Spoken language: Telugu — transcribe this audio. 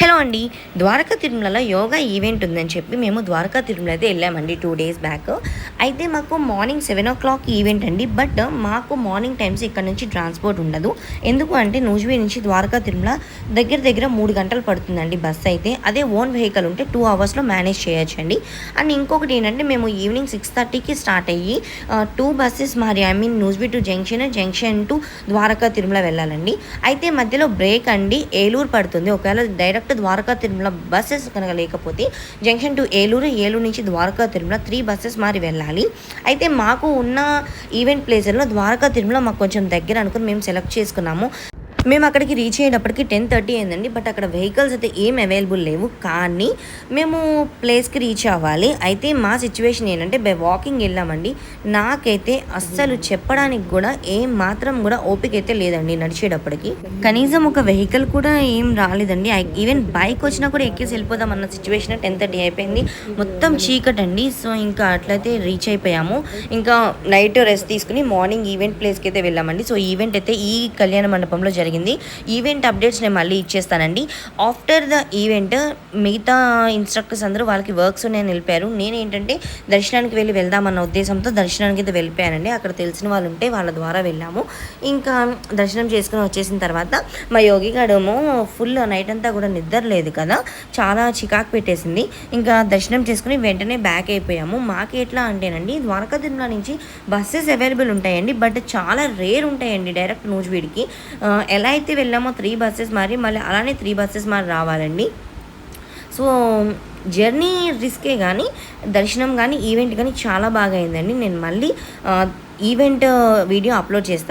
హలో అండి. ద్వారకా తిరుమలలో యోగా ఈవెంట్ ఉందని చెప్పి మేము ద్వారకా తిరుమల అయితే వెళ్ళామండి 2 డేస్ బ్యాక్. అయితే మాకు మార్నింగ్ 7:00 ఈవెంట్ అండి. బట్ మాకు మార్నింగ్ టైమ్స్ ఇక్కడ నుంచి ట్రాన్స్పోర్ట్ ఉండదు. ఎందుకు అంటే నూజివీడు నుంచి ద్వారకా తిరుమల దగ్గర దగ్గర 3 గంటలు పడుతుందండి బస్ అయితే. అదే ఓన్ వెహికల్ ఉంటే 2 అవర్స్లో మేనేజ్ చేయొచ్చండి. అండ్ ఇంకొకటి ఏంటంటే మేము ఈవినింగ్ 6:30కి స్టార్ట్ అయ్యి 2 బస్సెస్ మారి Nuzvid to junction to Dwaraka Tirumala వెళ్ళాలండి. అయితే మధ్యలో బ్రేక్ అండి ఏలూరు పడుతుంది. ఒకవేళ డైరెక్ట్ ద్వారకా తిరుమల బస్సెస్ కనుక లేకపోతే జంక్షన్ టు ఏలూరు నుంచి ద్వారకా తిరుమల 3 బస్సెస్ మారి వెళ్ళాలి. అయితే మాకు ఉన్న ఈవెంట్ ప్లేస్లో ద్వారకా తిరుమల మాకు కొంచెం దగ్గర అనుకుని మేము సెలెక్ట్ చేసుకున్నాము. మేము అక్కడికి రీచ్ అయ్యేటప్పటికి 10:30 అయిందండి. బట్ అక్కడ వెహికల్స్ అయితే ఏం అవైలబుల్ లేవు. కానీ మేము ప్లేస్కి రీచ్ అవ్వాలి. అయితే మా సిచ్యువేషన్ ఏంటంటే బై వాకింగ్ వెళ్ళామండి. నాకైతే అస్సలు చెప్పడానికి కూడా ఏం మాత్రం కూడా ఓపిక అయితే లేదండి నడిచేటప్పటికి. కనీసం ఒక వెహికల్ కూడా ఏం రాలేదండి. ఈవెన్ బైక్ వచ్చినా కూడా ఎక్కేసి వెళ్ళిపోదాం అన్న సిచ్యువేషన్. 10:30 అయిపోయింది. మొత్తం చీకటండి. సో ఇంకా అట్లయితే రీచ్ అయిపోయాము. ఇంకా నైట్ రెస్ట్ తీసుకుని మార్నింగ్ ఈవెంట్ ప్లేస్కి అయితే వెళ్ళామండి. సో ఈవెంట్ అయితే ఈ కళ్యాణ మండపంలో జరిగింది. ఈవెంట్ అప్డేట్స్ నేను మళ్ళీ ఇచ్చేస్తానండి. ఆఫ్టర్ ద ఈవెంట్ మిగతా ఇన్స్ట్రక్టర్స్ అందరూ వాళ్ళకి వర్క్స్ ఉన్నాయని వెళ్ళిపోయారు. నేనేంటంటే దర్శనానికి వెళ్దామన్న ఉద్దేశంతో దర్శనానికి అయితే వెళ్ళిపోయానండి. అక్కడ తెలిసిన వాళ్ళు ఉంటే వాళ్ళ ద్వారా వెళ్ళాము. ఇంకా దర్శనం చేసుకుని వచ్చేసిన తర్వాత మా యోగి గాడేమో ఫుల్ నైట్ అంతా కూడా నిద్ర లేదు కదా, చాలా చికాకు పెట్టేసింది. ఇంకా దర్శనం చేసుకుని వెంటనే బ్యాక్ అయిపోయాము. మాకు ఎట్లా అంటేనండి ద్వారకా తిరుమల నుంచి బస్సెస్ అవైలబుల్ ఉంటాయండి. బట్ చాలా రేర్ ఉంటాయండి డైరెక్ట్ నూజివీడికి. ఎలా అయితే వెళ్ళామో 3 బస్సెస్ మారి మళ్ళీ అలానే 3 బస్సెస్ మారి రావాలండి. సో జర్నీ రిస్కే కానీ దర్శనం కానీ ఈవెంట్ కానీ చాలా బాగా అయిందండి. నేను మళ్ళీ ఈవెంట్ వీడియో అప్లోడ్ చేస్తాను.